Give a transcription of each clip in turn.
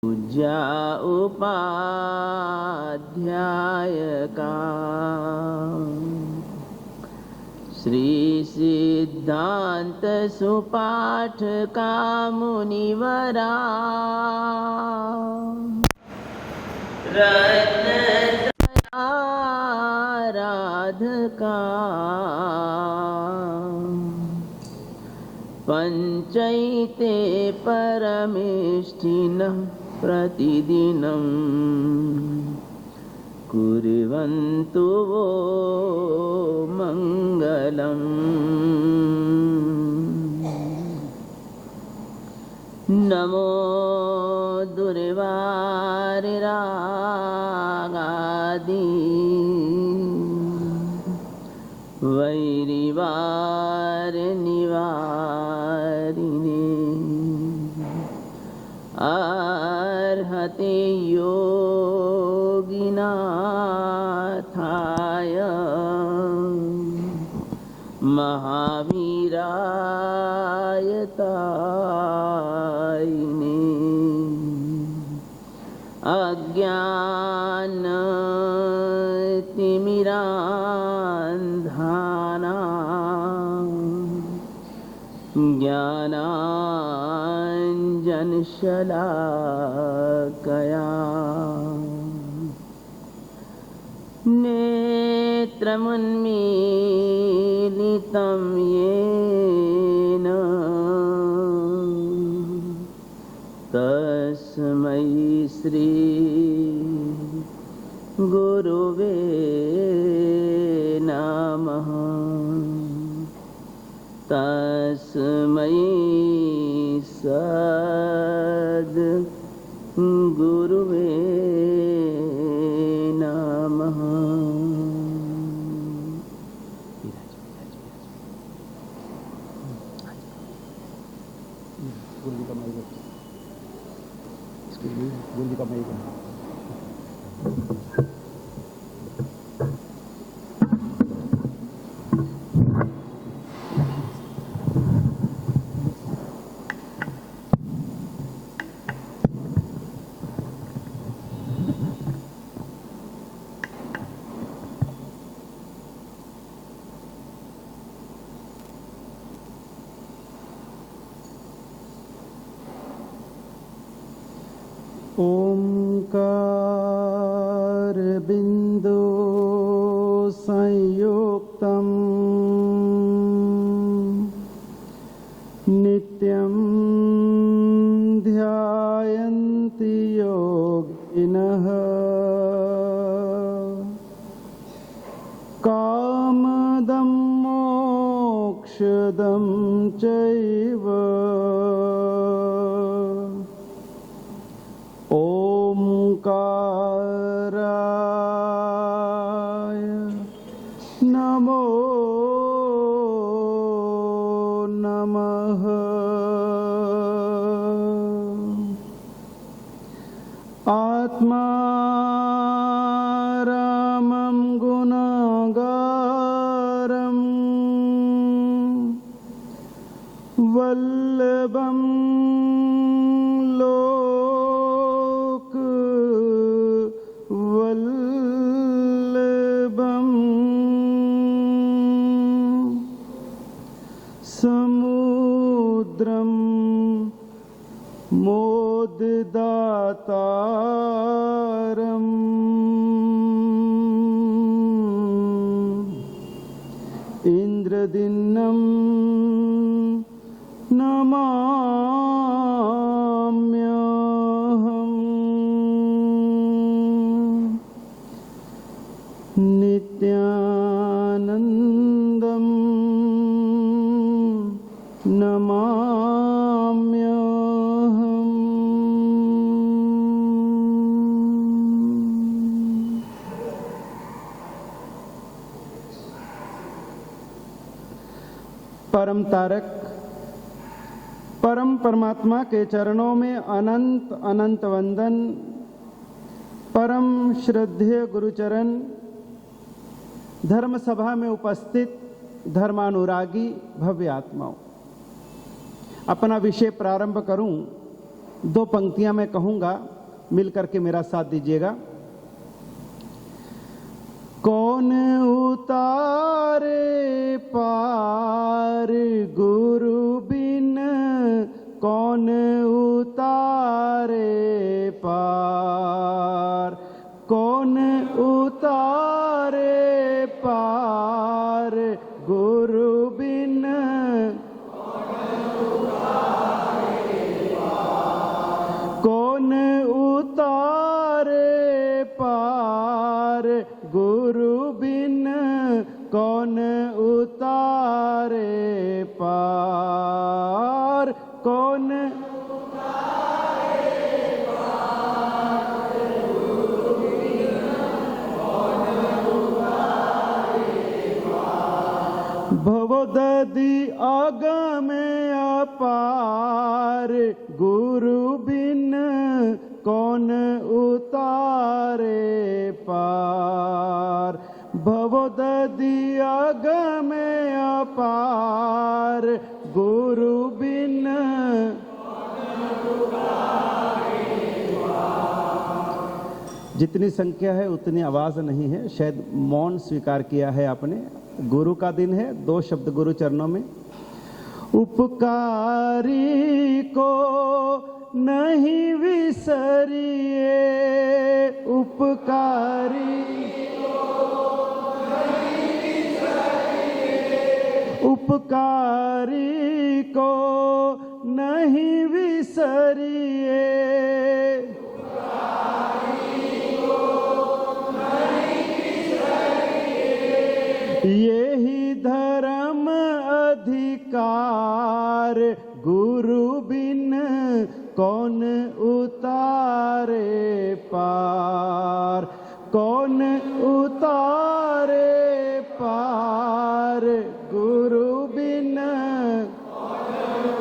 पूज्या उपाध्याय का श्री सिद्धांत सुपाठ का मुनिवरा रत्न आराधका पंचैते परमेष्ठिनः प्रतिदिनं कुर्वन्तु वो मङ्गलम्। नमो दुर्वारिरागादि वैरिवारनिवारिणे अर्हते योगिनाथाय महावीराय तारिणे अज्ञानतिमिरान्धाना ज्ञानाञ्जनशलाकया नेत्रमुन्मीलितं येन तस्मै श्री गुरुवे नमः। तस्मै सद्गुरुवे नमः। गुरुजी का माइक ओंकार बिंदु संयुक्तम नित्यं ध्यायन्ति योगिनः कामदं मोक्षदं चैव ओंकाराय नमो नमः। आत्मारामं गुणगारं वल्लभं समुद्रं मोददातारम् इंद्रदिन्नं नमाम्यहम्। नित्यानन्दं नमाम्यहम्। परम तारक परम परमात्मा के चरणों में अनंत अनंत वंदन। परम श्रद्धेय गुरुचरण, धर्म सभा में उपस्थित धर्मानुरागी भव्य आत्माओं, अपना विषय प्रारंभ करूं 2 पंक्तियां मैं कहूंगा, मिलकर के मेरा साथ दीजिएगा। कौन उतारे पार गुरु बिन, कौन उतारे पार, कौन उतारे पार गुरु बिन, कौन उतारे पार गुरु बिन, कौन उतारे पार, कौन उतारे पार गुरु बिन, कौन उतारे पार, भवदधि अगम अपार गुरु बिन, कौन उतारे पार, भवदधि अगम अपार गुरु बिन, जितनी संख्या है उतनी आवाज नहीं है, शायद मौन स्वीकार किया है आपने। गुरु का दिन है, 2 शब्द गुरु चरणों में। उपकारी को नहीं विसरिए, उपकारी को नहीं विसरिए, उपकारी को नहीं विसरिए, यही धर्म अधिकार गुरु बिन, कौन उतारे पार, कौन उतारे पार गुरु बिन, कौन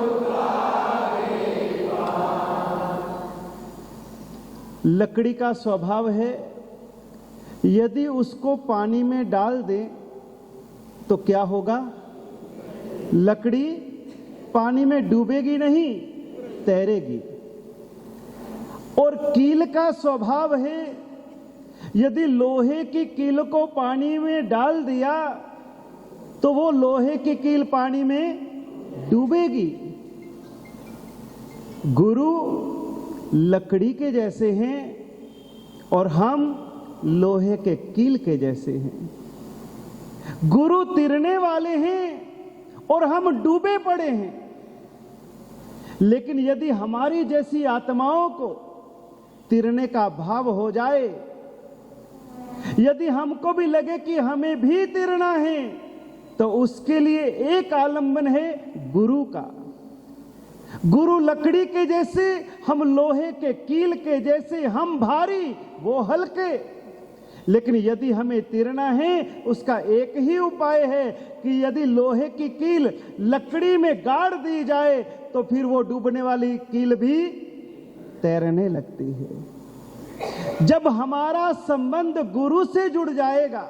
उतारे पार। लकड़ी का स्वभाव है, यदि उसको पानी में डाल दें तो क्या होगा? लकड़ी पानी में डूबेगी नहीं, तैरेगी। और कील का स्वभाव है, यदि लोहे की कील को पानी में डाल दिया तो वो लोहे की कील पानी में डूबेगी। गुरु लकड़ी के जैसे हैं और हम लोहे के कील के जैसे हैं। गुरु तिरने वाले हैं और हम डूबे पड़े हैं। लेकिन यदि हमारी जैसी आत्माओं को तिरने का भाव हो जाए, यदि हमको भी लगे कि हमें भी तिरना है, तो उसके लिए एक आलंबन है गुरु का। गुरु लकड़ी के जैसे, हम लोहे के कील के जैसे, हम भारी वो हल्के। लेकिन यदि हमें तिरना है, उसका एक ही उपाय है कि यदि लोहे की कील लकड़ी में गाड़ दी जाए तो फिर वो डूबने वाली कील भी तैरने लगती है। जब हमारा संबंध गुरु से जुड़ जाएगा,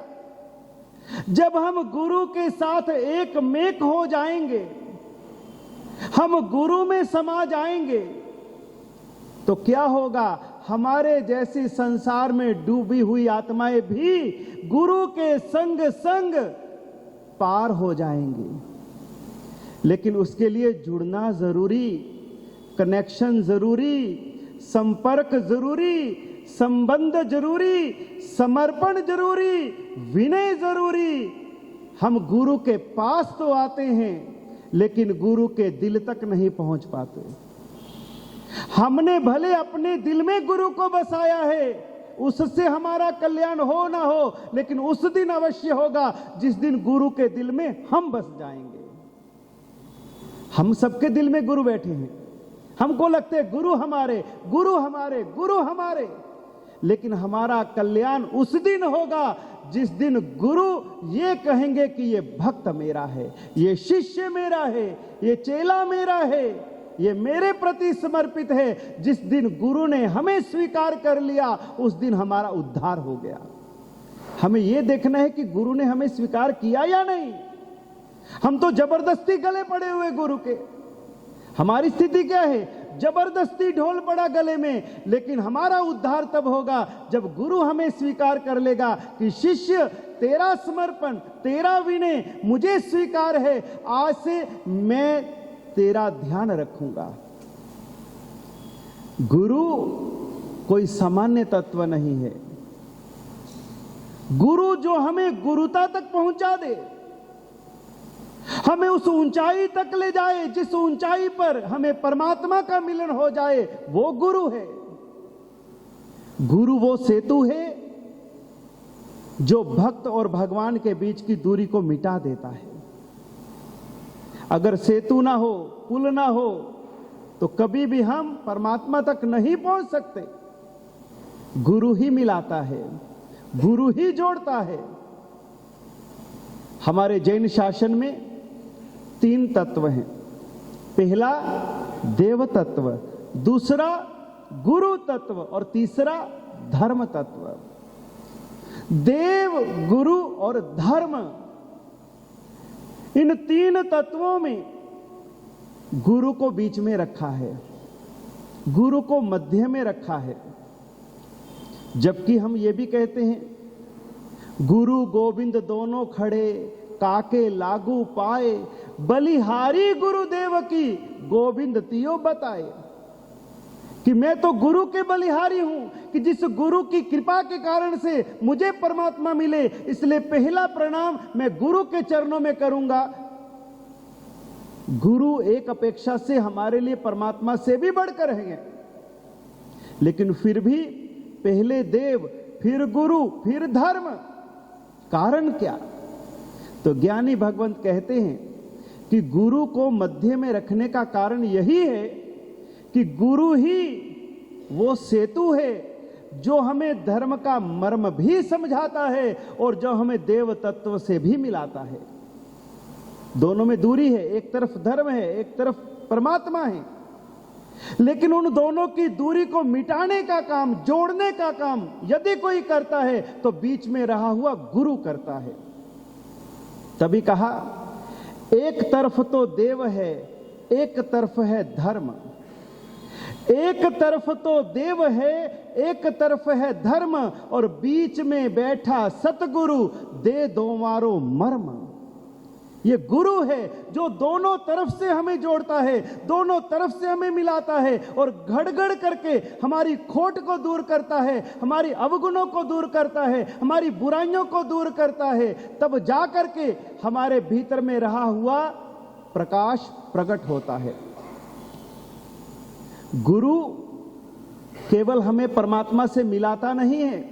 जब हम गुरु के साथ एक मेक हो जाएंगे, हम गुरु में समा जाएंगे, तो क्या होगा? हमारे जैसी संसार में डूबी हुई आत्माएं भी गुरु के संग संग पार हो जाएंगी। लेकिन उसके लिए जुड़ना जरूरी, कनेक्शन जरूरी, संपर्क जरूरी, संबंध जरूरी, समर्पण जरूरी, विनय जरूरी। हम गुरु के पास तो आते हैं, लेकिन गुरु के दिल तक नहीं पहुंच पाते। हमने भले अपने दिल में गुरु को बसाया है, उससे हमारा कल्याण हो ना हो, लेकिन उस दिन अवश्य होगा जिस दिन गुरु के दिल में हम बस जाएंगे। हम सबके दिल में गुरु बैठे हैं, हमको लगते हैं गुरु हमारे, गुरु हमारे, गुरु हमारे। लेकिन हमारा कल्याण उस दिन होगा जिस दिन गुरु ये कहेंगे कि ये भक्त मेरा है, ये शिष्य मेरा है, ये चेला मेरा है, ये मेरे प्रति समर्पित है। जिस दिन गुरु ने हमें स्वीकार कर लिया, उस दिन हमारा उद्धार हो गया। हमें यह देखना है कि गुरु ने हमें स्वीकार किया या नहीं। हम तो जबरदस्ती गले पड़े हुए गुरु के। हमारी स्थिति क्या है? जबरदस्ती ढोल पड़ा गले में, लेकिन हमारा उद्धार तब होगा जब गुरु हमें स्वीकार कर लेगा कि शिष्य तेरा समर्पण, तेरा विनय मुझे स्वीकार है, आज से मैं तेरा ध्यान रखूंगा। गुरु कोई सामान्य तत्व नहीं है। गुरु जो हमें गुरुता तक पहुंचा दे, हमें उस ऊंचाई तक ले जाए जिस ऊंचाई पर हमें परमात्मा का मिलन हो जाए, वो गुरु है। गुरु वो सेतु है जो भक्त और भगवान के बीच की दूरी को मिटा देता है। अगर सेतु ना हो, पुल ना हो, तो कभी भी हम परमात्मा तक नहीं पहुंच सकते। गुरु ही मिलाता है, गुरु ही जोड़ता है। हमारे जैन शासन में 3 तत्व हैं। पहला देव तत्व, दूसरा गुरु तत्व और तीसरा धर्म तत्व। देव, गुरु और धर्म, इन 3 तत्वों में गुरु को बीच में रखा है, गुरु को मध्य में रखा है। जबकि हम ये भी कहते हैं गुरु गोविंद दोनों खड़े, काके लागू पाए, बलिहारी गुरुदेव की गोविंद तियो बताए। कि मैं तो गुरु के बलिहारी हूं, कि जिस गुरु की कृपा के कारण से मुझे परमात्मा मिले, इसलिए पहला प्रणाम मैं गुरु के चरणों में करूंगा। गुरु एक अपेक्षा से हमारे लिए परमात्मा से भी बढ़कर हैं, लेकिन फिर भी पहले देव, फिर गुरु, फिर धर्म। कारण क्या? तो ज्ञानी भगवंत कहते हैं कि गुरु को मध्य में रखने का कारण यही है कि गुरु ही वो सेतु है जो हमें धर्म का मर्म भी समझाता है और जो हमें देव तत्व से भी मिलाता है। दोनों में दूरी है, एक तरफ धर्म है, एक तरफ परमात्मा है, लेकिन उन दोनों की दूरी को मिटाने का काम, जोड़ने का काम यदि कोई करता है तो बीच में रहा हुआ गुरु करता है। तभी कहा एक तरफ तो देव है, एक तरफ है धर्म। एक तरफ तो देव है, एक तरफ है धर्म, और बीच में बैठा सतगुरु दे दोवारो मर्म। ये गुरु है जो दोनों तरफ से हमें जोड़ता है, दोनों तरफ से हमें मिलाता है और घड़-घड़ करके हमारी खोट को दूर करता है, हमारी अवगुणों को दूर करता है, हमारी बुराइयों को दूर करता है। तब जा करके हमारे भीतर में रहा हुआ प्रकाश प्रकट होता है। गुरु केवल हमें परमात्मा से मिलाता नहीं है,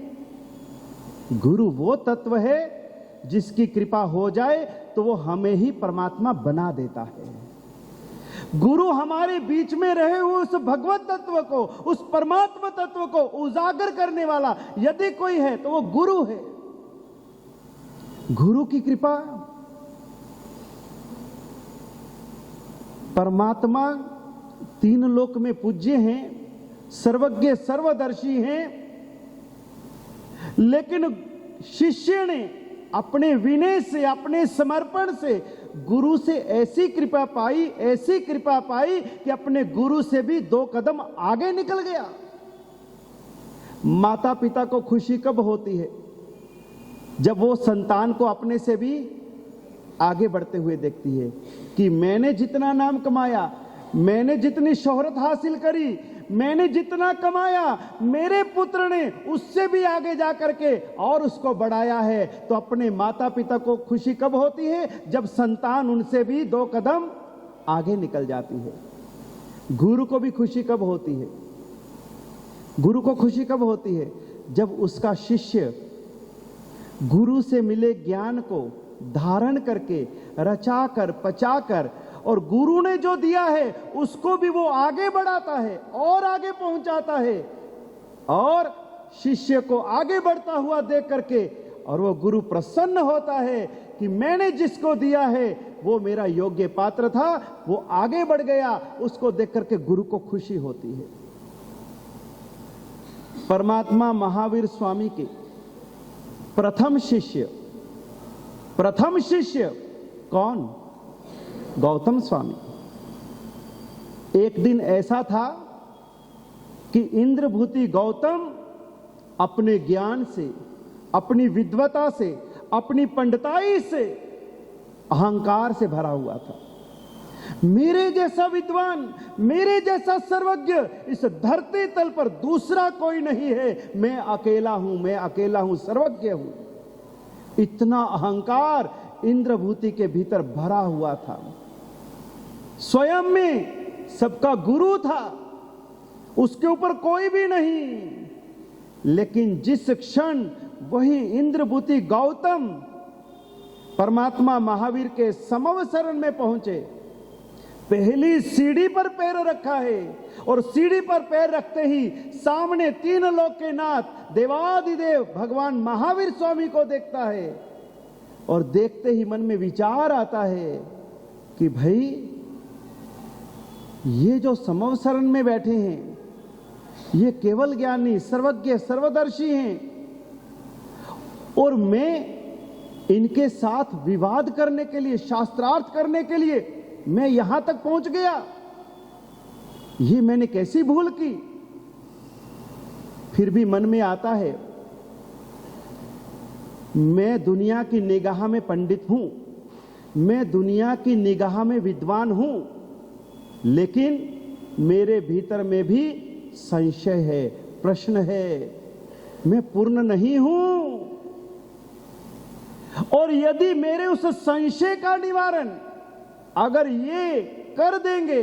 गुरु वो तत्व है जिसकी कृपा हो जाए तो वो हमें ही परमात्मा बना देता है। गुरु हमारे बीच में रहे हुए उस भगवत तत्व को, उस परमात्मा तत्व को उजागर करने वाला यदि कोई है तो वो गुरु है। गुरु की कृपा, परमात्मा 3 लोक में पूज्य हैं, सर्वज्ञ सर्वदर्शी हैं, लेकिन शिष्य ने अपने विनय से, अपने समर्पण से गुरु से ऐसी कृपा पाई, ऐसी कृपा पाई कि अपने गुरु से भी 2 कदम आगे निकल गया। माता पिता को खुशी कब होती है? जब वो संतान को अपने से भी आगे बढ़ते हुए देखती है कि मैंने जितना नाम कमाया, मैंने जितनी शोहरत हासिल करी, मैंने जितना कमाया, मेरे पुत्र ने उससे भी आगे जा करके और उसको बढ़ाया है। तो अपने माता पिता को खुशी कब होती है? जब संतान उनसे भी 2 कदम आगे निकल जाती है। गुरु को भी खुशी कब होती है? गुरु को खुशी कब होती है? जब उसका शिष्य गुरु से मिले ज्ञान को धारण करके, रचा कर, पचा कर, और गुरु ने जो दिया है उसको भी वो आगे बढ़ाता है और आगे पहुंचाता है, और शिष्य को आगे बढ़ता हुआ देख करके और वो गुरु प्रसन्न होता है कि मैंने जिसको दिया है वो मेरा योग्य पात्र था, वो आगे बढ़ गया। उसको देख करके गुरु को खुशी होती है। परमात्मा महावीर स्वामी के प्रथम शिष्य कौन? गौतम स्वामी। एक दिन ऐसा था कि इंद्रभूति गौतम अपने ज्ञान से, अपनी विद्वता से, अपनी पंडिताई से, अहंकार से भरा हुआ था। मेरे जैसा विद्वान, मेरे जैसा सर्वज्ञ इस धरती तल पर दूसरा कोई नहीं है, मैं अकेला हूं, मैं अकेला हूं, सर्वज्ञ हूं। इतना अहंकार इंद्रभूति के भीतर भरा हुआ था। स्वयं में सबका गुरु था, उसके ऊपर कोई भी नहीं। लेकिन जिस क्षण वही इंद्रभूति गौतम परमात्मा महावीर के समव शरण में पहुंचे, पहली सीढ़ी पर पैर रखा है और सीढ़ी पर पैर रखते ही सामने तीन लोक के नाथ देवादिदेव भगवान महावीर स्वामी को देखता है। और देखते ही मन में विचार आता है कि भाई ये जो समव शरण में बैठे हैं, ये केवल ज्ञानी, सर्वज्ञ, सर्वदर्शी हैं, और मैं इनके साथ विवाद करने के लिए, शास्त्रार्थ करने के लिए मैं यहां तक पहुंच गया। ये मैंने कैसी भूल की। फिर भी मन में आता है, मैं दुनिया की निगाह में पंडित हूं, मैं दुनिया की निगाह में विद्वान हूं, लेकिन मेरे भीतर में भी संशय है, प्रश्न है, मैं पूर्ण नहीं हूं। और यदि मेरे उस संशय का निवारण अगर ये कर देंगे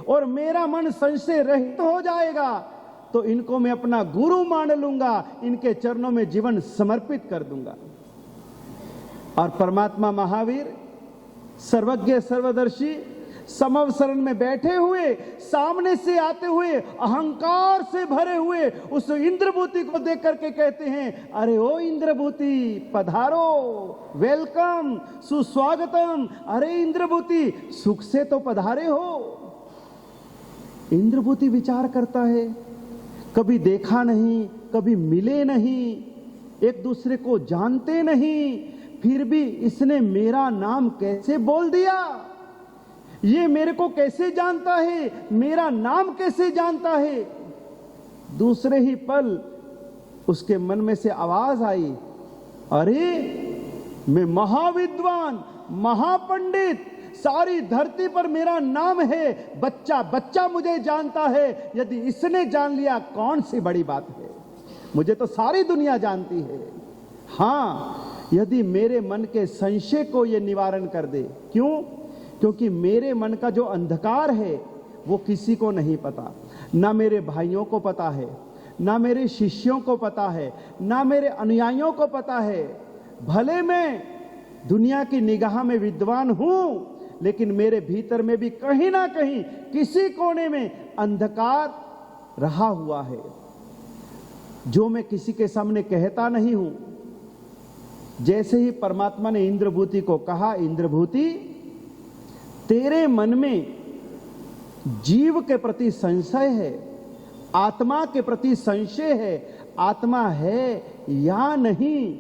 और मेरा मन संशय रहित हो जाएगा, तो इनको मैं अपना गुरु मान लूंगा, इनके चरणों में जीवन समर्पित कर दूंगा। और परमात्मा महावीर सर्वज्ञ, सर्वदर्शी, समव शरण में बैठे हुए, सामने से आते हुए अहंकार से भरे हुए उस इंद्रभूति को देख करके कहते हैं, अरे ओ इंद्रभूति पधारो, वेलकम, सुस्वागतम। अरे इंद्रभूति सुख से तो पधारे हो। इंद्रभूति विचार करता है, कभी देखा नहीं, कभी मिले नहीं, एक दूसरे को जानते नहीं, फिर भी इसने मेरा नाम कैसे बोल दिया, ये मेरे को कैसे जानता है, मेरा नाम कैसे जानता है। दूसरे ही पल उसके मन में से आवाज आई, अरे मैं महाविद्वान, महापंडित, सारी धरती पर मेरा नाम है, बच्चा बच्चा मुझे जानता है। यदि इसने जान लिया कौन सी बड़ी बात है, मुझे तो सारी दुनिया जानती है। हाँ, यदि मेरे मन के संशय को ये निवारण कर दे। क्यों? क्योंकि मेरे मन का जो अंधकार है वो किसी को नहीं पता, ना मेरे भाइयों को पता है, ना मेरे शिष्यों को पता है, ना मेरे अनुयायियों को पता है। भले मैं दुनिया की निगाह में विद्वान हूं, लेकिन मेरे भीतर में भी कहीं ना कहीं किसी कोने में अंधकार रहा हुआ है, जो मैं किसी के सामने कहता नहीं हूं। जैसे ही परमात्मा ने इंद्रभूति को कहा, इंद्रभूति तेरे मन में जीव के प्रति संशय है, आत्मा के प्रति संशय है, आत्मा है या नहीं।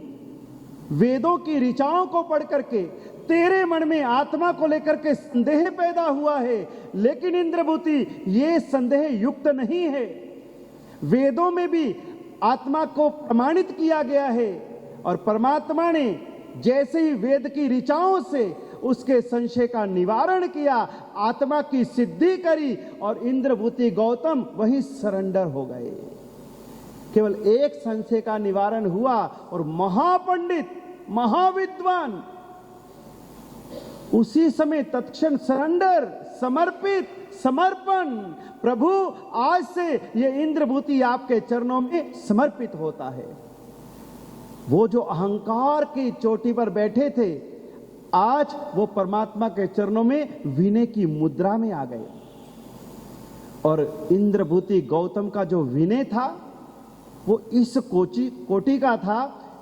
वेदों की ऋचाओं को पढ़ करके तेरे मन में आत्मा को लेकर के संदेह पैदा हुआ है, लेकिन इंद्रभूति ये संदेह युक्त नहीं है। वेदों में भी आत्मा को प्रमाणित किया गया है, और परमात्मा ने जैसे ही वेद की ऋचाओं से उसके संशय का निवारण किया, आत्मा की सिद्धि करी, और इंद्रभूति गौतम वही सरेंडर हो गए। केवल एक संशय का निवारण हुआ और महापंडित, महाविद्वान उसी समय तत्क्षण सरेंडर, समर्पित, समर्पण। प्रभु आज से ये इंद्रभूति आपके चरणों में समर्पित होता है। वो जो अहंकार की चोटी पर बैठे थे, आज वो परमात्मा के चरणों में विनय की मुद्रा में आ गए। और इंद्रभूति गौतम का जो विनय था वो इस कोटि का था,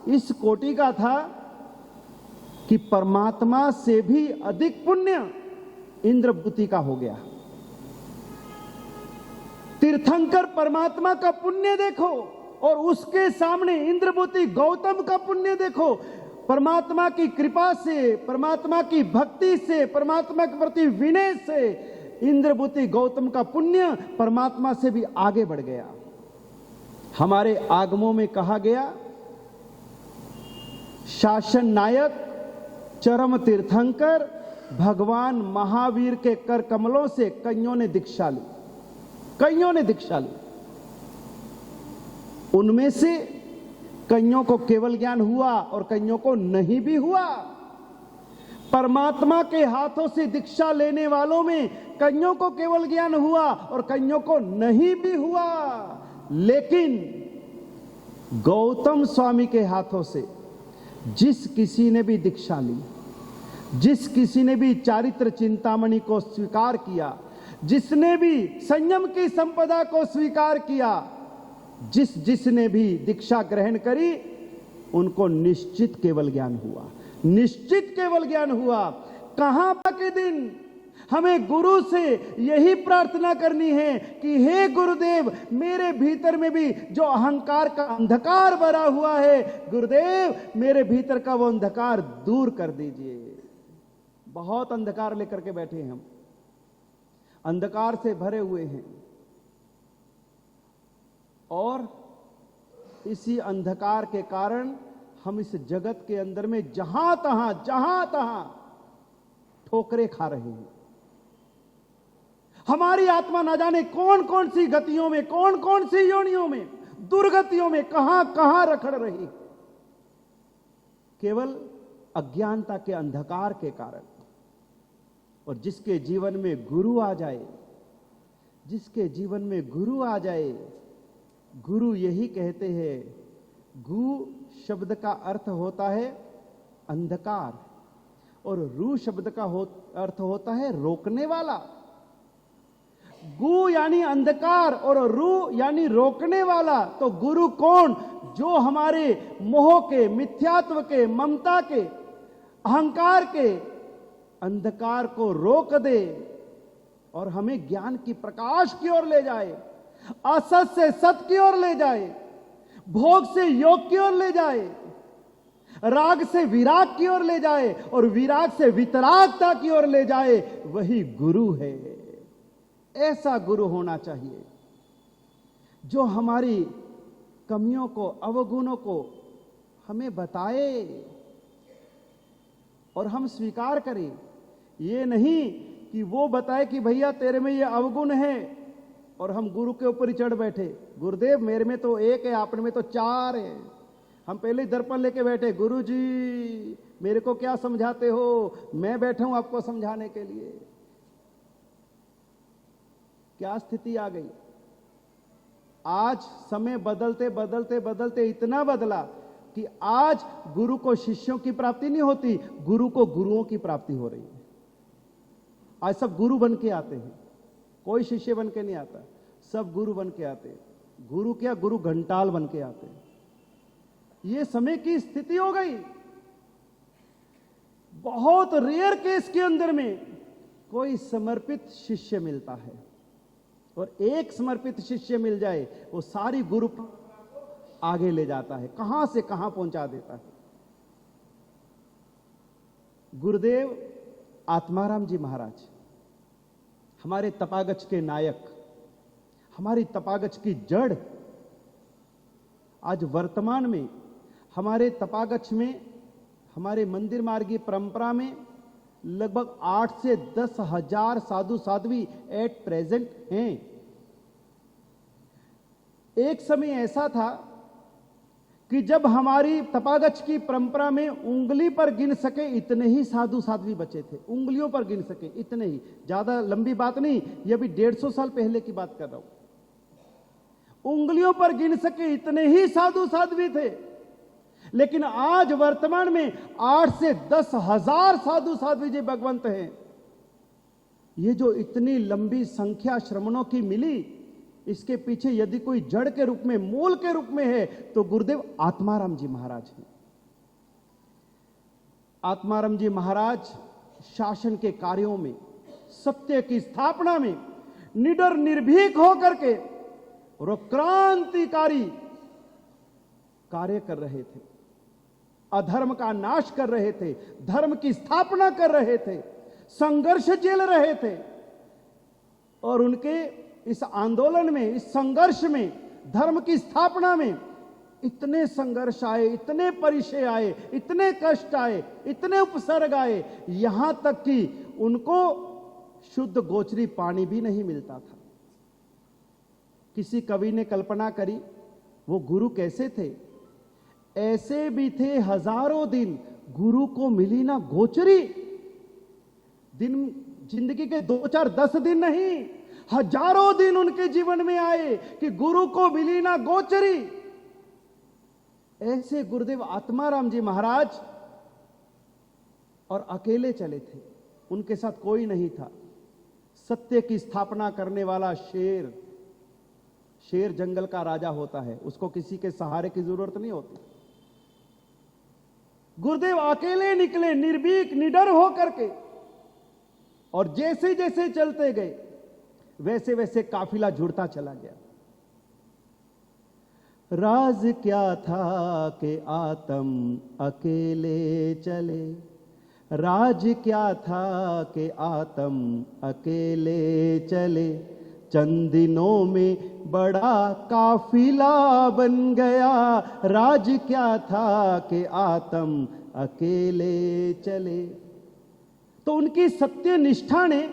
इस कोटि का था कि परमात्मा से भी अधिक पुण्य इंद्रभूति का हो गया। तीर्थंकर परमात्मा का पुण्य देखो और उसके सामने इंद्रभूति गौतम का पुण्य देखो। परमात्मा की कृपा से, परमात्मा की भक्ति से, परमात्मा के प्रति विनय से इंद्रभूति गौतम का पुण्य परमात्मा से भी आगे बढ़ गया। हमारे आगमों में कहा गया, शासन नायक चरम तीर्थंकर भगवान महावीर के कर कमलों से कईयों ने दीक्षा ली, कईयों ने दीक्षा ली। उनमें से कईयों को केवल ज्ञान हुआ और कईयों को नहीं भी हुआ। परमात्मा के हाथों से दीक्षा लेने वालों में कईयों को केवल ज्ञान हुआ और कईयों को नहीं भी हुआ। लेकिन गौतम स्वामी के हाथों से जिस किसी ने भी दीक्षा ली, जिस किसी ने भी चारित्र चिंतामणि को स्वीकार किया, जिसने भी संयम की संपदा को स्वीकार किया, जिसने भी दीक्षा ग्रहण करी, उनको निश्चित केवल ज्ञान हुआ, निश्चित केवल ज्ञान हुआ। कहां के दिन हमें गुरु से यही प्रार्थना करनी है कि हे गुरुदेव, मेरे भीतर में भी जो अहंकार का अंधकार भरा हुआ है, गुरुदेव मेरे भीतर का वो अंधकार दूर कर दीजिए। बहुत अंधकार लेकर के बैठे हैं हम, अंधकार से भरे हुए हैं, और इसी अंधकार के कारण हम इस जगत के अंदर में जहां तहां ठोकरे खा रहे हैं। हमारी आत्मा ना जाने कौन कौन सी गतियों में, कौन कौन सी योनियों में, दुर्गतियों में कहां कहां रखड़ रही, केवल अज्ञानता के अंधकार के कारण। और जिसके जीवन में गुरु आ जाए, जिसके जीवन में गुरु आ जाए, गुरु यही कहते हैं, गु शब्द का अर्थ होता है अंधकार और रू शब्द का अर्थ होता है रोकने वाला। गु यानी अंधकार और रू यानी रोकने वाला। तो गुरु कौन? जो हमारे मोह के, मिथ्यात्व के, ममता के, अहंकार के अंधकार को रोक दे और हमें ज्ञान की प्रकाश की ओर ले जाए, असत से सत की ओर ले जाए, भोग से योग की ओर ले जाए, राग से विराग की ओर ले जाए और विराग से वितरागता की ओर ले जाए, वही गुरु है। ऐसा गुरु होना चाहिए जो हमारी कमियों को, अवगुणों को हमें बताए और हम स्वीकार करें। ये नहीं कि वो बताए कि भैया तेरे में ये अवगुण है और हम गुरु के ऊपर ही चढ़ बैठे, गुरुदेव मेरे में तो एक है, आपने में तो चार है। हम पहले ही दर्पण लेके बैठे, गुरु जी मेरे को क्या समझाते हो, मैं बैठा हूं आपको समझाने के लिए। क्या स्थिति आ गई? आज समय बदलते बदलते बदलते इतना बदला कि आज गुरु को शिष्यों की प्राप्ति नहीं होती, गुरु को गुरुओं की प्राप्ति हो रही है। आज सब गुरु बन के आते हैं, कोई शिष्य बन के नहीं आता, सब गुरु बन के आते हैं। गुरु क्या, गुरु घंटाल बन के आते हैं। ये समय की स्थिति हो गई। बहुत रेयर केस के अंदर में कोई समर्पित शिष्य मिलता है, और एक समर्पित शिष्य मिल जाए वो सारी गुरु आगे ले जाता है, कहां से कहां पहुंचा देता है। गुरुदेव आत्माराम जी महाराज हमारे तपागच के नायक, हमारी तपागच की जड़, आज वर्तमान में हमारे तपागच में, हमारे मंदिर मार्गी परंपरा में लगभग 8 से 10 हजार साधु साध्वी एट प्रेजेंट हैं। एक समय ऐसा था कि जब हमारी तपागच की परंपरा में उंगली पर गिन सके इतने ही साधु साध्वी बचे थे, उंगलियों पर गिन सके इतने ही, ज्यादा लंबी बात नहीं, ये भी 150 साल पहले की बात कर रहा हूं। उंगलियों पर गिन सके इतने ही साधु साध्वी थे। लेकिन आज वर्तमान में 8 से 10 हजार साधु साध्वी जी भगवंत हैं। ये जो इतनी लंबी संख्या श्रमणों की मिली, इसके पीछे यदि कोई जड़ के रूप में, मूल के रूप में है तो गुरुदेव आत्माराम जी महाराज हैं। आत्माराम जी महाराज शासन के कार्यों में, सत्य की स्थापना में निडर निर्भीक होकर के और क्रांतिकारी कार्य कर रहे थे, अधर्म का नाश कर रहे थे, धर्म की स्थापना कर रहे थे, संघर्ष झेल रहे थे। और उनके इस आंदोलन में, इस संघर्ष में, धर्म की स्थापना में इतने संघर्ष आए, इतने परिचय आए, इतने कष्ट आए, इतने उपसर्ग आए, यहां तक कि उनको शुद्ध गोचरी पानी भी नहीं मिलता था। किसी कवि ने कल्पना करी वो गुरु कैसे थे। ऐसे भी थे हजारों दिन गुरु को मिली ना गोचरी। दिन जिंदगी के 2, 4, 10 दिन नहीं, हजारों दिन उनके जीवन में आए कि गुरु को मिली ना गोचरी। ऐसे गुरुदेव आत्माराम जी महाराज और अकेले चले थे, उनके साथ कोई नहीं था। सत्य की स्थापना करने वाला शेर, शेर जंगल का राजा होता है, उसको किसी के सहारे की जरूरत नहीं होती। गुरुदेव अकेले निकले, निर्भीक निडर होकर के, और जैसे जैसे चलते गए वैसे वैसे काफिला जुड़ता चला गया। राज क्या था कि आत्म अकेले चले, राज क्या था कि आत्म अकेले चले, चंद दिनों में बड़ा काफिला बन गया। राज क्या था कि आत्म अकेले चले। तो उनकी सत्य निष्ठा ने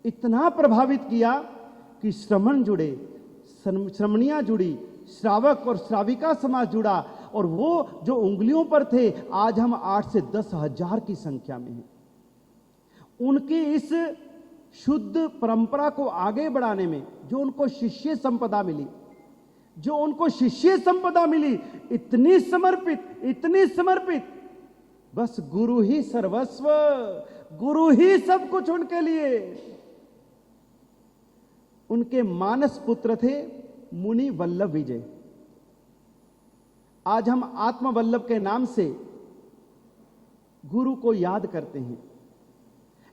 इतना प्रभावित किया कि श्रमण जुड़े, श्रमणियां जुड़ी, श्रावक और श्राविका समाज जुड़ा, और वो जो उंगलियों पर थे आज हम 8 से 10 हजार की संख्या में हैं। उनकी इस शुद्ध परंपरा को आगे बढ़ाने में जो उनको शिष्य संपदा मिली, जो उनको शिष्य संपदा मिली, इतनी समर्पित, इतनी समर्पित, बस गुरु ही सर्वस्व, गुरु ही सब कुछ उनके लिए। उनके मानस पुत्र थे मुनि वल्लभ विजय। आज हम आत्म वल्लभ के नाम से गुरु को याद करते हैं।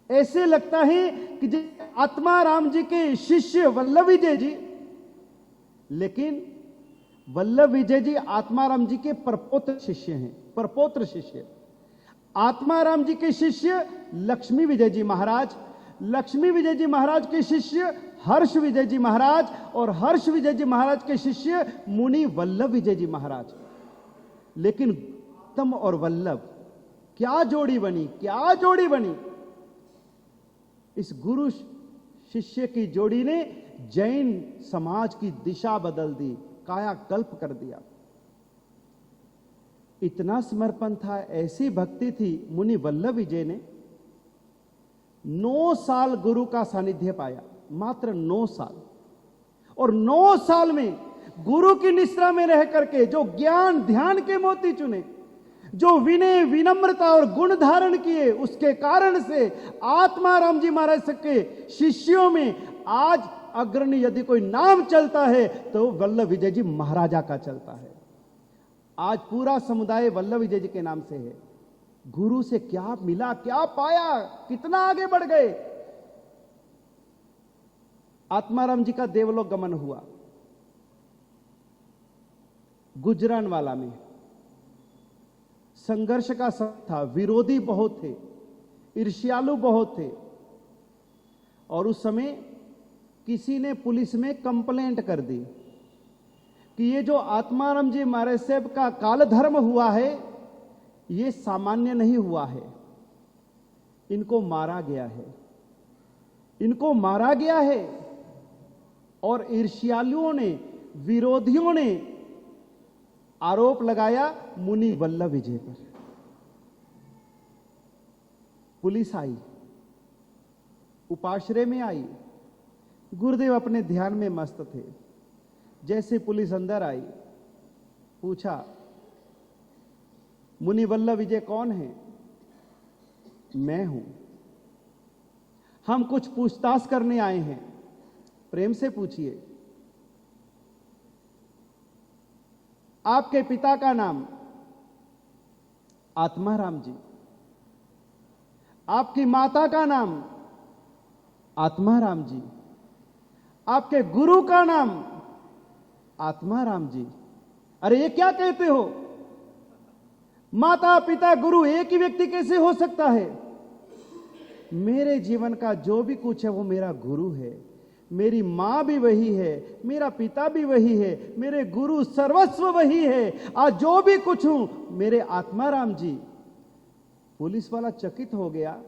ऐसे लगता है कि जैसे आत्माराम जी के शिष्य वल्लभ विजय जी, लेकिन वल्लभ विजय जी आत्माराम जी के परपोत्र शिष्य हैं, परपोत्र शिष्य। आत्माराम जी के शिष्य लक्ष्मी विजय जी महाराज, लक्ष्मी विजय जी महाराज के शिष्य हर्ष विजय जी महाराज, और हर्ष विजय जी महाराज के शिष्य मुनि वल्लभ विजय जी महाराज। लेकिन गौतम और वल्लभ क्या जोड़ी बनी, क्या जोड़ी बनी। इस गुरु शिष्य की जोड़ी ने जैन समाज की दिशा बदल दी, कायाकल्प कर दिया। इतना समर्पण था, ऐसी भक्ति थी मुनि वल्लभ विजय ने। 9 साल गुरु का सानिध्य पाया, मात्र 9 साल। और 9 साल में गुरु की निश्रा में रह करके जो ज्ञान ध्यान के मोती चुने, जो विनय विनम्रता और गुण धारण किए, उसके कारण से आत्माराम जी महाराज के शिष्यों में आज अग्रणी यदि कोई नाम चलता है तो वल्लभ विजय जी महाराजा का चलता है। आज पूरा समुदाय वल्लभ विजय जी के नाम से है। गुरु से क्या मिला, क्या पाया, कितना आगे बढ़ गए। आत्माराम जी का देवलोक गमन हुआ गुजरानवाला में। संघर्ष का समय था, विरोधी बहुत थे, ईर्ष्यालु बहुत थे, और उस समय किसी ने पुलिस में कंप्लेंट कर दी कि ये जो आत्माराम जी महाराज साहब का काल धर्म हुआ है ये सामान्य नहीं हुआ है, इनको मारा गया है, इनको मारा गया है। और ईर्ष्यालुओं ने, विरोधियों ने आरोप लगाया मुनि वल्लभ विजय पर। पुलिस आई, उपाश्रय में आई, गुरुदेव अपने ध्यान में मस्त थे। जैसे पुलिस अंदर आई, पूछा मुनि वल्लभ विजय कौन है? मैं हूं, हम कुछ पूछताछ करने आए हैं। प्रेम से पूछिए। आपके पिता का नाम? आत्माराम जी। आपकी माता का नाम? आत्माराम जी। आपके गुरु का नाम? आत्माराम जी। अरे ये क्या कहते हो? माता पिता गुरु एक ही व्यक्ति कैसे हो सकता है? मेरे जीवन का जो भी कुछ है वो मेरा गुरु है। मेरी मां भी वही है, मेरा पिता भी वही है, मेरे गुरु सर्वस्व वही है, आज जो भी कुछ हूं मेरे आत्माराम जी। पुलिस वाला चकित हो गया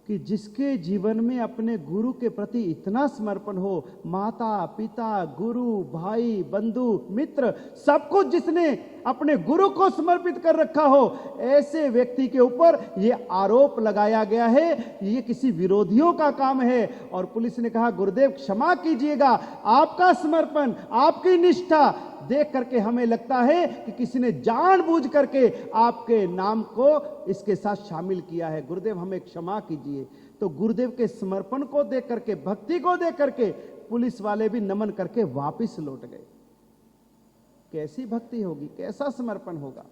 कि जिसके जीवन में अपने गुरु के प्रति इतना समर्पण हो, माता पिता गुरु भाई बंधु मित्र सब कुछ जिसने अपने गुरु को समर्पित कर रखा हो, ऐसे व्यक्ति के ऊपर यह आरोप लगाया गया है, ये किसी विरोधियों का काम है। और पुलिस ने कहा गुरुदेव क्षमा कीजिएगा, आपका समर्पण आपकी निष्ठा देख करके हमें लगता है कि किसी ने जानबूझ करके आपके नाम को इसके साथ शामिल किया है, गुरुदेव हमें क्षमा कीजिए। तो गुरुदेव के समर्पण को देख करके, भक्ति को देख करके पुलिस वाले भी नमन करके वापस लौट गए। कैसी भक्ति होगी, कैसा समर्पण होगा।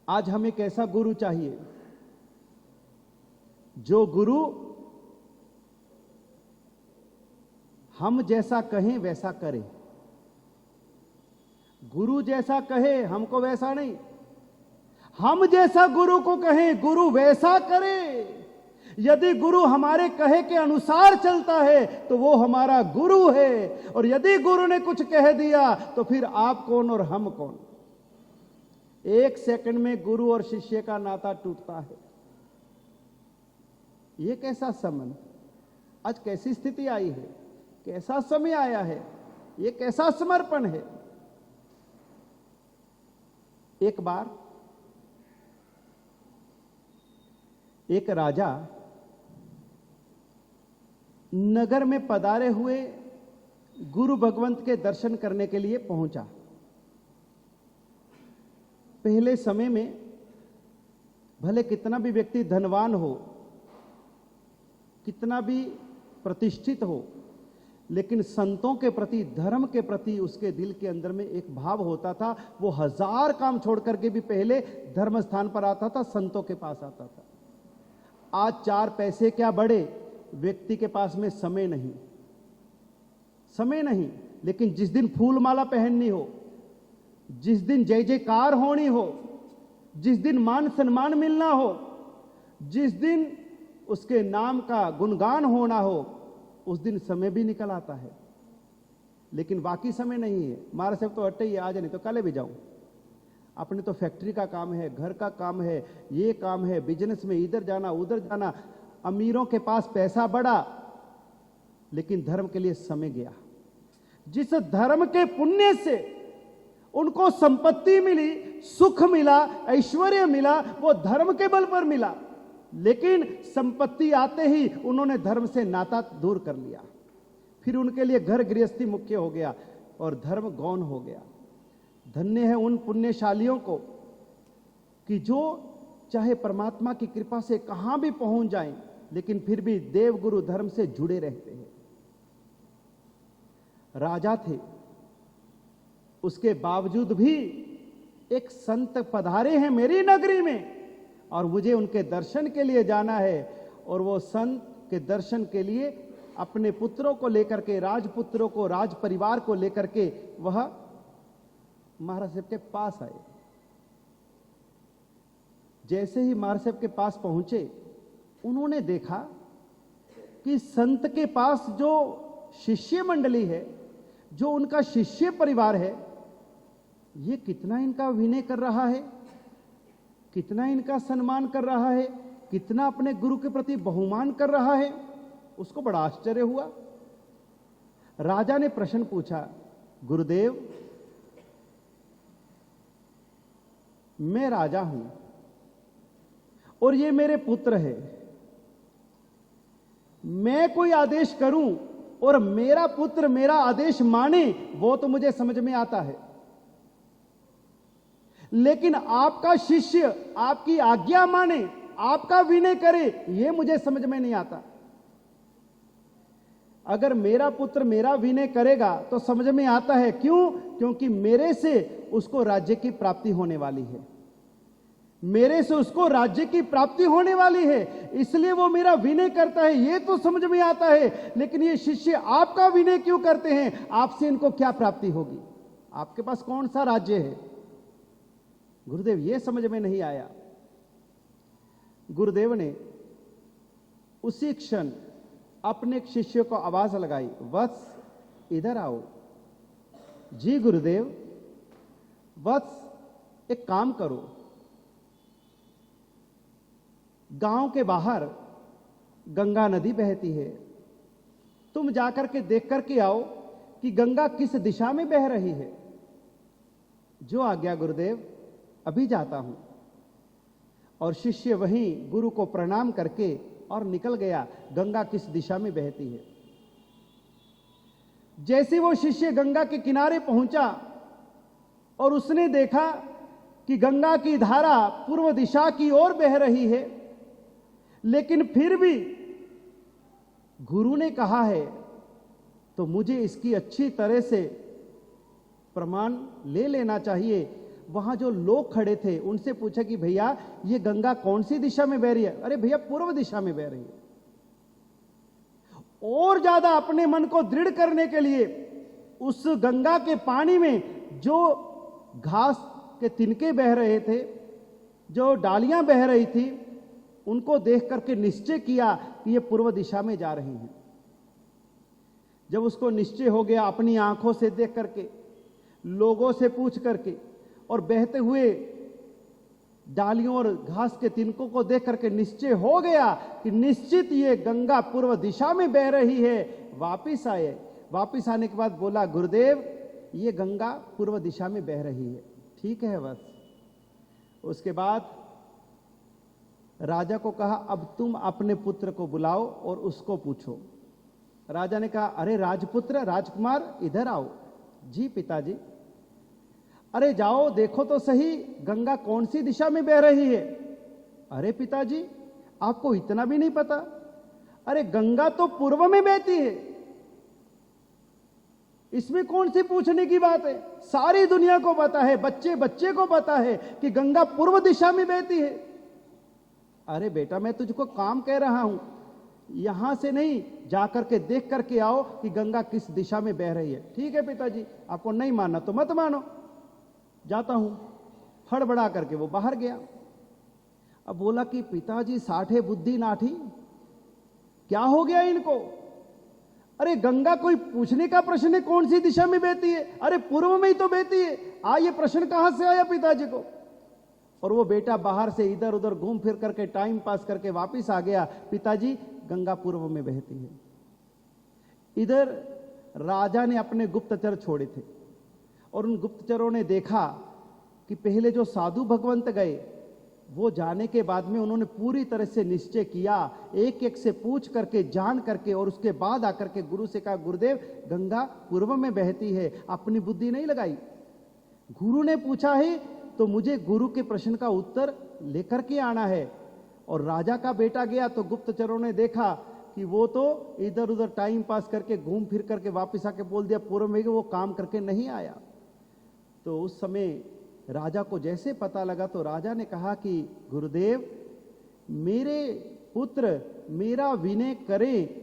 आज हमें कैसा गुरु चाहिए? जो गुरु हम जैसा कहें वैसा करे। गुरु जैसा कहे हमको वैसा नहीं, हम जैसा गुरु को कहें गुरु वैसा करे। यदि गुरु हमारे कहे के अनुसार चलता है तो वो हमारा गुरु है, और यदि गुरु ने कुछ कह दिया तो फिर आप कौन और हम कौन। एक सेकंड में गुरु और शिष्य का नाता टूटता है। ये कैसा संबंध, आज कैसी स्थिति आई है, कैसा समय आया है, ये कैसा समर्पण है। एक बार एक राजा नगर में पधारे हुए गुरु भगवंत के दर्शन करने के लिए पहुंचा। पहले समय में भले कितना भी व्यक्ति धनवान हो, कितना भी प्रतिष्ठित हो, लेकिन संतों के प्रति, धर्म के प्रति उसके दिल के अंदर में एक भाव होता था। वो 1000 काम छोड़ करके भी पहले धर्म स्थान पर आता था, संतों के पास आता था। आज 4 पैसे क्या बड़े, व्यक्ति के पास में समय नहीं, लेकिन जिस दिन फूल माला पहननी हो, जिस दिन जय जयकार होनी हो, जिस दिन मान सम्मान मिलना हो, जिस दिन उसके नाम का गुणगान होना हो, उस दिन समय भी निकल आता है, लेकिन बाकी समय नहीं है। मारा साहब तो अट्टे ही, आज नहीं तो कल भी जाऊं, अपने तो फैक्ट्री का काम है, घर का काम है, ये काम है, बिजनेस में इधर जाना उधर जाना। अमीरों के पास पैसा बढ़ा, लेकिन धर्म के लिए समय गया। जिस धर्म के पुण्य से उनको संपत्ति मिली, सुख मिला, ऐश्वर्य मिला, वो धर्म के बल पर मिला, लेकिन संपत्ति आते ही उन्होंने धर्म से नाता दूर कर लिया। फिर उनके लिए घर गृहस्थी मुख्य हो गया और धर्म गौण हो गया। धन्य है उन पुण्यशालियों को कि जो चाहे परमात्मा की कृपा से कहां भी पहुंच जाएं, लेकिन फिर भी देव गुरु धर्म से जुड़े रहते हैं। राजा थे, उसके बावजूद भी एक संत पधारे हैं मेरी नगरी में और मुझे उनके दर्शन के लिए जाना है। और वो संत के दर्शन के लिए अपने पुत्रों को लेकर के, राजपुत्रों को, राज परिवार को लेकर के वह महाराज साहब के पास आए। जैसे ही महाराज साहब के पास पहुंचे, उन्होंने देखा कि संत के पास जो शिष्य मंडली है, जो उनका शिष्य परिवार है, ये कितना इनका विनय कर रहा है, कितना इनका सम्मान कर रहा है, कितना अपने गुरु के प्रति बहुमान कर रहा है। उसको बड़ा आश्चर्य हुआ। राजा ने प्रश्न पूछा, गुरुदेव मैं राजा हूं और ये मेरे पुत्र है, मैं कोई आदेश करूं और मेरा पुत्र मेरा आदेश माने, वो तो मुझे समझ में आता है, लेकिन आपका शिष्य आपकी आज्ञा माने, आपका विनय करे, ये मुझे समझ में नहीं आता। अगर मेरा पुत्र मेरा विनय करेगा तो समझ में आता है। क्यों? क्योंकि मेरे से उसको राज्य की प्राप्ति होने वाली है, मेरे से उसको राज्य की प्राप्ति होने वाली है, इसलिए वो मेरा विनय करता है, ये तो समझ में आता है। लेकिन ये शिष्य आपका विनय क्यों करते हैं? आपसे इनको क्या प्राप्ति होगी? आपके पास कौन सा राज्य है? गुरुदेव ये समझ में नहीं आया। गुरुदेव ने उसी क्षण अपने एक शिष्य को आवाज लगाई, वत्स इधर आओ। जी गुरुदेव। वत्स एक काम करो, गांव के बाहर गंगा नदी बहती है, तुम जाकर के देख करके आओ कि गंगा किस दिशा में बह रही है। जो आज्ञा गुरुदेव, अभी जाता हूं। और शिष्य वहीं गुरु को प्रणाम करके और निकल गया, गंगा किस दिशा में बहती है। जैसे वो शिष्य गंगा के किनारे पहुंचा और उसने देखा कि गंगा की धारा पूर्व दिशा की ओर बह रही है, लेकिन फिर भी गुरु ने कहा है तो मुझे इसकी अच्छी तरह से प्रमाण ले लेना चाहिए। वहां जो लोग खड़े थे उनसे पूछा कि भैया ये गंगा कौन सी दिशा में बह रही है। अरे भैया पूर्व दिशा में बह रही है। और ज्यादा अपने मन को दृढ़ करने के लिए उस गंगा के पानी में जो घास के तिनके बह रहे थे, जो डालियां बह रही थी, उनको देख करके निश्चय किया कि ये पूर्व दिशा में जा रही हैं। जब उसको निश्चय हो गया, अपनी आंखों से देख करके, लोगों से पूछ करके और बहते हुए डालियों और घास के तिनकों को देख करके निश्चय हो गया कि निश्चित ये गंगा पूर्व दिशा में बह रही है। वापिस आए। वापिस आने के बाद बोला, गुरुदेव ये गंगा पूर्व दिशा में बह रही है। ठीक है बस। उसके बाद राजा को कहा, अब तुम अपने पुत्र को बुलाओ और उसको पूछो। राजा ने कहा, अरे राजपुत्र, राजकुमार इधर आओ। जी पिताजी। अरे जाओ देखो तो सही गंगा कौन सी दिशा में बह रही है। अरे पिताजी आपको इतना भी नहीं पता? अरे गंगा तो पूर्व में बहती है, इसमें कौन सी पूछने की बात है। सारी दुनिया को पता है, बच्चे बच्चे को पता है कि गंगा पूर्व दिशा में बहती है। अरे बेटा मैं तुझको काम कह रहा हूं, यहां से नहीं, जाकर के देख करके आओ कि गंगा किस दिशा में बह रही है। ठीक है पिताजी, आपको नहीं मानना तो मत मानो, जाता हूं। हड़बड़ा करके वो बाहर गया। अब बोला कि पिताजी साठे बुद्धि नाठी, क्या हो गया इनको? अरे गंगा कोई पूछने का प्रश्न है कौन सी दिशा में बहती है? अरे पूर्व में ही तो बहती है। ये प्रश्न कहां से आया पिताजी को? और वो बेटा बाहर से इधर उधर घूम फिर करके टाइम पास करके वापिस आ गया, पिताजी गंगा पूर्व में बहती है। इधर राजा ने अपने गुप्तचर छोड़े थे और उन गुप्तचरों ने देखा कि पहले जो साधु भगवंत गए, वो जाने के बाद में उन्होंने पूरी तरह से निश्चय किया, एक एक से पूछ करके जान करके, और उसके बाद आकर के गुरु से कहा, गुरुदेव गंगा पूर्व में बहती है। अपनी बुद्धि नहीं लगाई। गुरु ने पूछा है तो मुझे गुरु के प्रश्न का उत्तर लेकर के आना है। और राजा का बेटा गया तो गुप्तचरों ने देखा कि वो तो इधर उधर टाइम पास करके घूम फिर करके वापस आके बोल दिया पूर्व में, वो काम करके नहीं आया। तो उस समय राजा को जैसे पता लगा तो राजा ने कहा कि गुरुदेव मेरे पुत्र मेरा विनय करें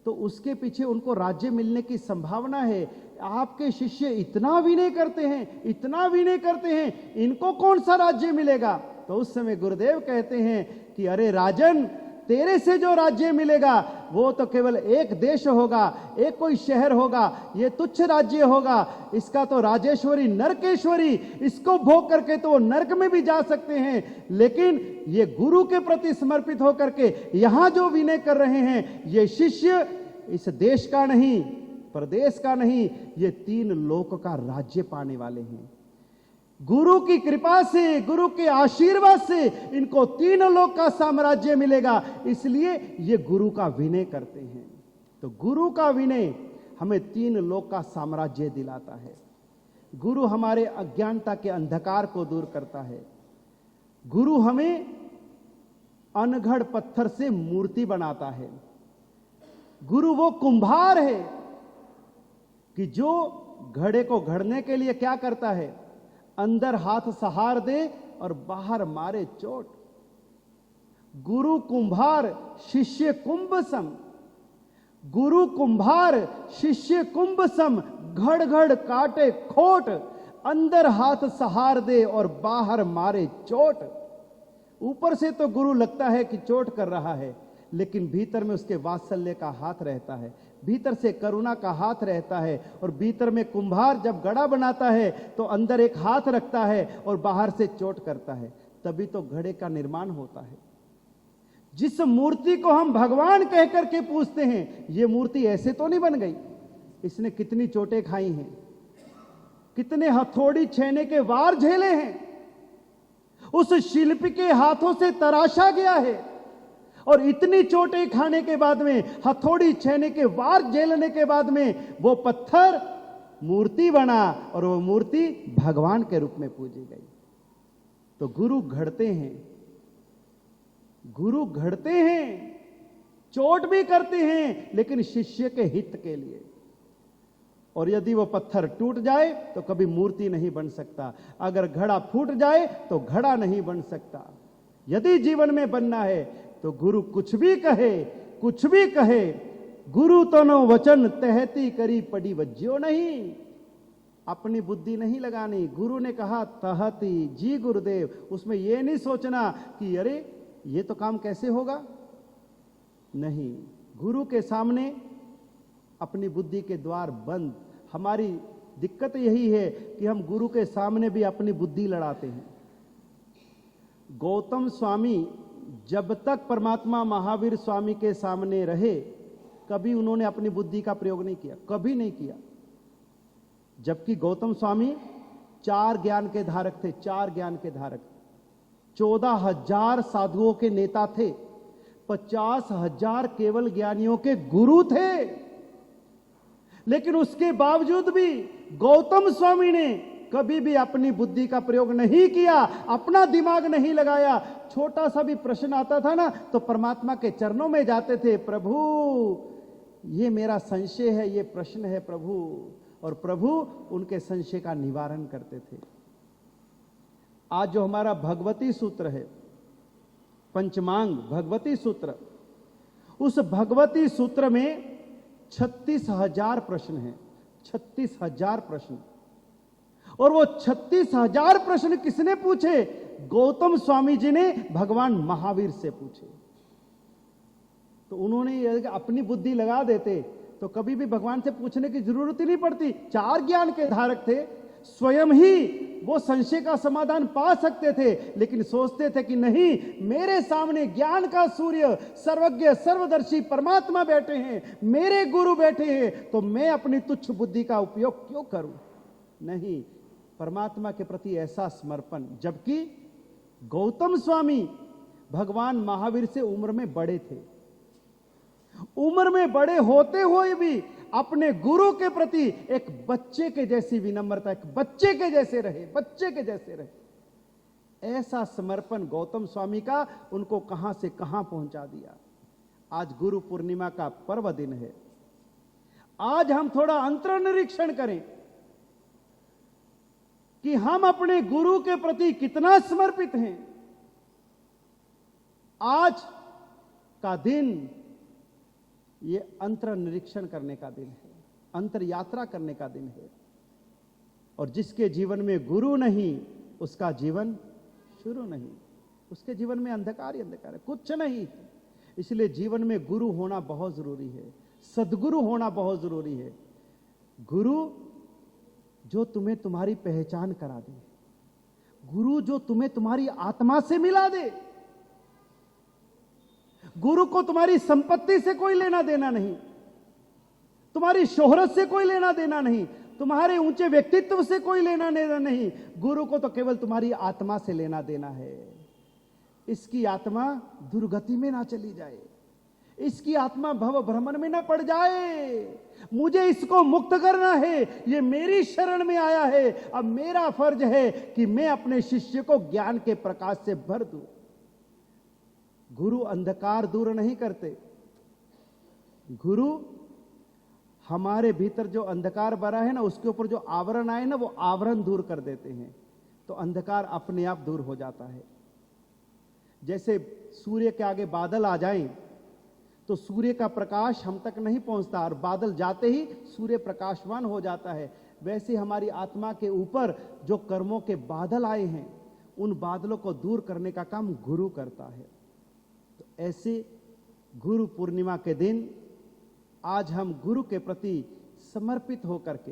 तो उसके पीछे उनको राज्य मिलने की संभावना है। आपके शिष्य इतना विनय करते हैं, इतना विनय करते हैं, इनको कौन सा राज्य मिलेगा? तो उस समय गुरुदेव कहते हैं कि अरे राजन, तेरे से जो राज्य मिलेगा वो तो केवल एक देश होगा, एक कोई शहर होगा, ये तुच्छ राज्य होगा। इसका तो राजेश्वरी नरकेश्वरी, इसको भोग करके तो वो नरक में भी जा सकते हैं, लेकिन ये गुरु के प्रति समर्पित होकर के यहां जो विनय कर रहे हैं, ये शिष्य इस देश का नहीं, प्रदेश का नहीं, ये 3 लोक का राज्य पाने वाले हैं। गुरु की कृपा से, गुरु के आशीर्वाद से इनको 3 लोक का साम्राज्य मिलेगा, इसलिए ये गुरु का विनय करते हैं। तो गुरु का विनय हमें 3 लोक का साम्राज्य दिलाता है। गुरु हमारे अज्ञानता के अंधकार को दूर करता है। गुरु हमें अनघड़ पत्थर से मूर्ति बनाता है। गुरु वो कुंभार है कि जो घड़े को घड़ने के लिए क्या करता है, अंदर हाथ सहार दे और बाहर मारे चोट। गुरु कुंभार शिष्य कुंभ सम, गुरु कुंभार शिष्य कुंभ सम, घड़ घड़ काटे खोट, अंदर हाथ सहार दे और बाहर मारे चोट। ऊपर से तो गुरु लगता है कि चोट कर रहा है, लेकिन भीतर में उसके वात्सल्य का हाथ रहता है, भीतर से करुणा का हाथ रहता है। और भीतर में कुम्हार जब घड़ा बनाता है तो अंदर एक हाथ रखता है और बाहर से चोट करता है, तभी तो घड़े का निर्माण होता है। जिस मूर्ति को हम भगवान कह करके पूछते हैं, ये मूर्ति ऐसे तो नहीं बन गई, इसने कितनी चोटें खाई हैं, कितने हथौड़ी छेने के वार झेले हैं, उस शिल्पी के हाथों से तराशा गया है। और इतनी चोटें खाने के बाद में, हथौड़ी छेने के वार झेलने के बाद में वो पत्थर मूर्ति बना और वो मूर्ति भगवान के रूप में पूजी गई। तो गुरु घड़ते हैं, गुरु घड़ते हैं, चोट भी करते हैं, लेकिन शिष्य के हित के लिए। और यदि वो पत्थर टूट जाए तो कभी मूर्ति नहीं बन सकता, अगर घड़ा फूट जाए तो घड़ा नहीं बन सकता। यदि जीवन में बनना है तो गुरु कुछ भी कहे, कुछ भी कहे, गुरु तनो वचन तहती करी पड़ी वज्यो नहीं। अपनी बुद्धि नहीं लगानी। गुरु ने कहा तहती, जी गुरुदेव, उसमें यह नहीं सोचना कि अरे ये तो काम कैसे होगा, नहीं। गुरु के सामने अपनी बुद्धि के द्वार बंद। हमारी दिक्कत यही है कि हम गुरु के सामने भी अपनी बुद्धि लड़ाते हैं। गौतम स्वामी जब तक परमात्मा महावीर स्वामी के सामने रहे, कभी उन्होंने अपनी बुद्धि का प्रयोग नहीं किया, कभी नहीं किया। जबकि गौतम स्वामी 4 ज्ञान के धारक थे, 4 ज्ञान के धारक, 14,000 साधुओं के नेता थे, 50,000 केवल ज्ञानियों के गुरु थे। लेकिन उसके बावजूद भी गौतम स्वामी ने कभी भी अपनी बुद्धि का प्रयोग नहीं किया, अपना दिमाग नहीं लगाया। छोटा सा भी प्रश्न आता था ना तो परमात्मा के चरणों में जाते थे, प्रभु ये मेरा संशय है, ये प्रश्न है प्रभु, और प्रभु उनके संशय का निवारण करते थे। आज जो हमारा भगवती सूत्र है, पंचमांग भगवती सूत्र, उस भगवती सूत्र में 36,000 प्रश्न हैं, 36,000 प्रश्न। और वो 36,000 प्रश्न किसने पूछे? गौतम स्वामी जी ने भगवान महावीर से पूछे। तो उन्होंने अपनी बुद्धि लगा देते तो कभी भी भगवान से पूछने की जरूरत ही नहीं पड़ती। 4 ज्ञान के धारक थे, स्वयं ही वो संशय का समाधान पा सकते थे, लेकिन सोचते थे कि नहीं, मेरे सामने ज्ञान का सूर्य, सर्वज्ञ सर्वदर्शी परमात्मा बैठे हैं, मेरे गुरु बैठे हैं, तो मैं अपनी तुच्छ बुद्धि का उपयोग क्यों करूं? नहीं, परमात्मा के प्रति ऐसा समर्पण। जबकि गौतम स्वामी भगवान महावीर से उम्र में बड़े थे, उम्र में बड़े होते हुए भी अपने गुरु के प्रति एक बच्चे के जैसी विनम्रता, एक बच्चे के जैसे रहे, बच्चे के जैसे रहे। ऐसा समर्पण गौतम स्वामी का उनको कहां से कहां पहुंचा दिया। आज गुरु पूर्णिमा का पर्व दिन है। आज हम थोड़ा अंतर्निरीक्षण करें कि हम अपने गुरु के प्रति कितना समर्पित हैं। आज का दिन ये अंतर निरीक्षण करने का दिन है, अंतर यात्रा करने का दिन है। और जिसके जीवन में गुरु नहीं, उसका जीवन शुरू नहीं, उसके जीवन में अंधकार ही अंधकार है, कुछ नहीं है। इसलिए जीवन में गुरु होना बहुत जरूरी है, सद्गुरु होना बहुत जरूरी है। गुरु जो तुम्हें तुम्हारी पहचान करा दे, गुरु जो तुम्हें तुम्हारी आत्मा से मिला दे। गुरु को तुम्हारी संपत्ति से कोई लेना देना नहीं, तुम्हारी शोहरत से कोई लेना देना नहीं, तुम्हारे ऊंचे व्यक्तित्व से कोई लेना देना नहीं। गुरु को तो केवल तुम्हारी आत्मा से लेना देना है। इसकी आत्मा दुर्गति में ना चली जाए, इसकी आत्मा भव भ्रमण में ना पड़ जाए। मुझे इसको मुक्त करना है, ये मेरी शरण में आया है। अब मेरा फर्ज है कि मैं अपने शिष्य को ज्ञान के प्रकाश से भर दूं। गुरु अंधकार दूर नहीं करते, गुरु हमारे भीतर जो अंधकार भरा है ना, उसके ऊपर जो आवरण आए ना, वो आवरण दूर कर देते हैं, तो अंधकार अपने आप दूर हो जाता है। जैसे सूर्य के आगे बादल आ जाएं तो सूर्य का प्रकाश हम तक नहीं पहुंचता, और बादल जाते ही सूर्य प्रकाशवान हो जाता है। वैसे हमारी आत्मा के ऊपर जो कर्मों के बादल आए हैं, उन बादलों को दूर करने का काम गुरु करता है। तो ऐसे गुरु पूर्णिमा के दिन आज हम गुरु के प्रति समर्पित होकर के,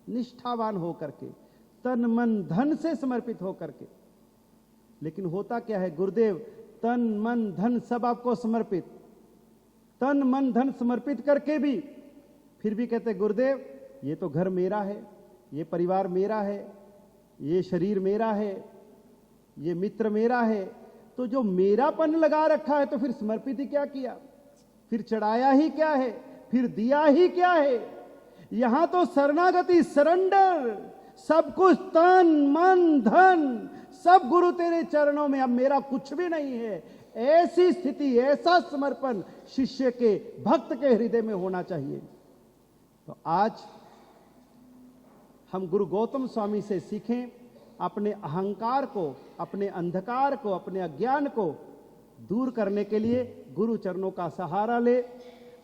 निष्ठावान होकर के, तन मन धन से समर्पित होकर के। लेकिन होता क्या है गुरुदेव, तन मन धन सब आपको समर्पित, तन मन धन समर्पित करके भी फिर भी कहते गुरुदेव ये तो घर मेरा है, ये परिवार मेरा है, ये शरीर मेरा है, ये मित्र मेरा है। तो जो मेरापन लगा रखा है तो फिर समर्पित ही क्या किया, फिर चढ़ाया ही क्या है, फिर दिया ही क्या है। यहां तो शरणागति, सरेंडर, सब कुछ तन मन धन सब गुरु तेरे चरणों में, अब मेरा कुछ भी नहीं है। ऐसी स्थिति, ऐसा समर्पण शिष्य के, भक्त के हृदय में होना चाहिए। तो आज हम गुरु गौतम स्वामी से सीखें, अपने अहंकार को, अपने अंधकार को, अपने अज्ञान को दूर करने के लिए गुरु चरणों का सहारा ले।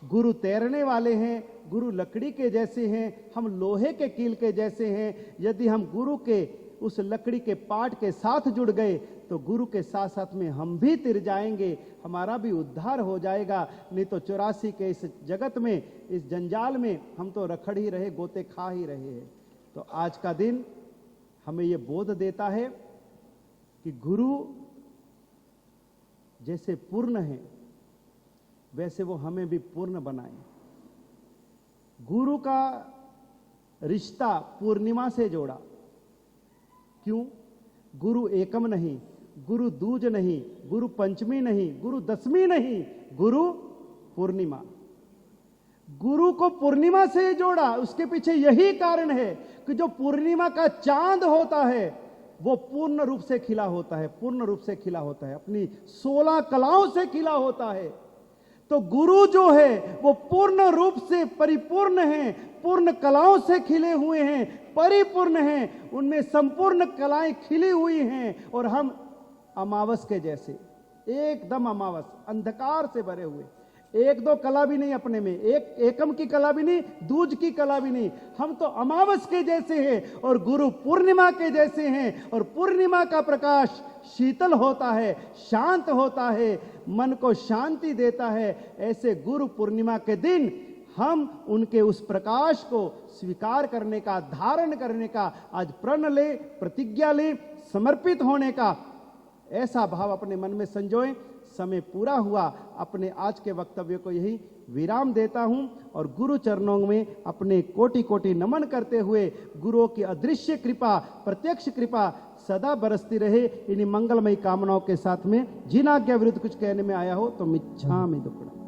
गुरु तैरने वाले हैं, गुरु लकड़ी के जैसे हैं, हम लोहे के कील के जैसे हैं। यदि हम गुरु के उस लकड़ी के पाट के साथ जुड़ गए तो गुरु के साथ साथ में हम भी तिर जाएंगे, हमारा भी उद्धार हो जाएगा। नहीं तो 84 के इस जगत में, इस जंजाल में हम तो रखड़ ही रहे, गोते खा ही रहे हैं। तो आज का दिन हमें यह बोध देता है कि गुरु जैसे पूर्ण है वैसे वो हमें भी पूर्ण बनाए। गुरु का रिश्ता पूर्णिमा से जोड़ा। क्यों? गुरु एकम नहीं, गुरु दूज नहीं, गुरु पंचमी नहीं, गुरु दशमी नहीं, गुरु पूर्णिमा। गुरु को पूर्णिमा से जोड़ा, उसके पीछे यही कारण है कि जो पूर्णिमा का चांद होता है वो पूर्ण रूप से खिला होता है, पूर्ण रूप से खिला होता है, अपनी 16 कलाओं से खिला होता है। तो गुरु जो है वो पूर्ण रूप से परिपूर्ण है, पूर्ण कलाओं से खिले हुए हैं, परिपूर्ण हैं, उनमें संपूर्ण कलाएं खिली हुई हैं। और हम अमावस के जैसे, एकदम अमावस, अंधकार से भरे हुए, एक दो कला भी नहीं अपने में, एक एकम की कला भी नहीं, दूज की कला भी नहीं, हम तो अमावस के जैसे हैं और गुरु पूर्णिमा के जैसे हैं। और पूर्णिमा का प्रकाश शीतल होता है, शांत होता है, मन को शांति देता है। ऐसे गुरु पूर्णिमा के दिन हम उनके उस प्रकाश को स्वीकार करने का, धारण करने का आज प्रण ले, प्रतिज्ञा ले, समर्पित होने का ऐसा भाव अपने मन में संजोएं। समय पूरा हुआ, अपने आज के वक्तव्य को यही विराम देता हूं और गुरु चरणों में अपने कोटि कोटि नमन करते हुए गुरुओं की अदृश्य कृपा, प्रत्यक्ष कृपा सदा बरसती रहे। इन्हीं मंगलमयी कामनाओं के साथ में जिन आज्ञा विरुद्ध कुछ कहने में आया हो तो मिच्छामि दुक्कडम।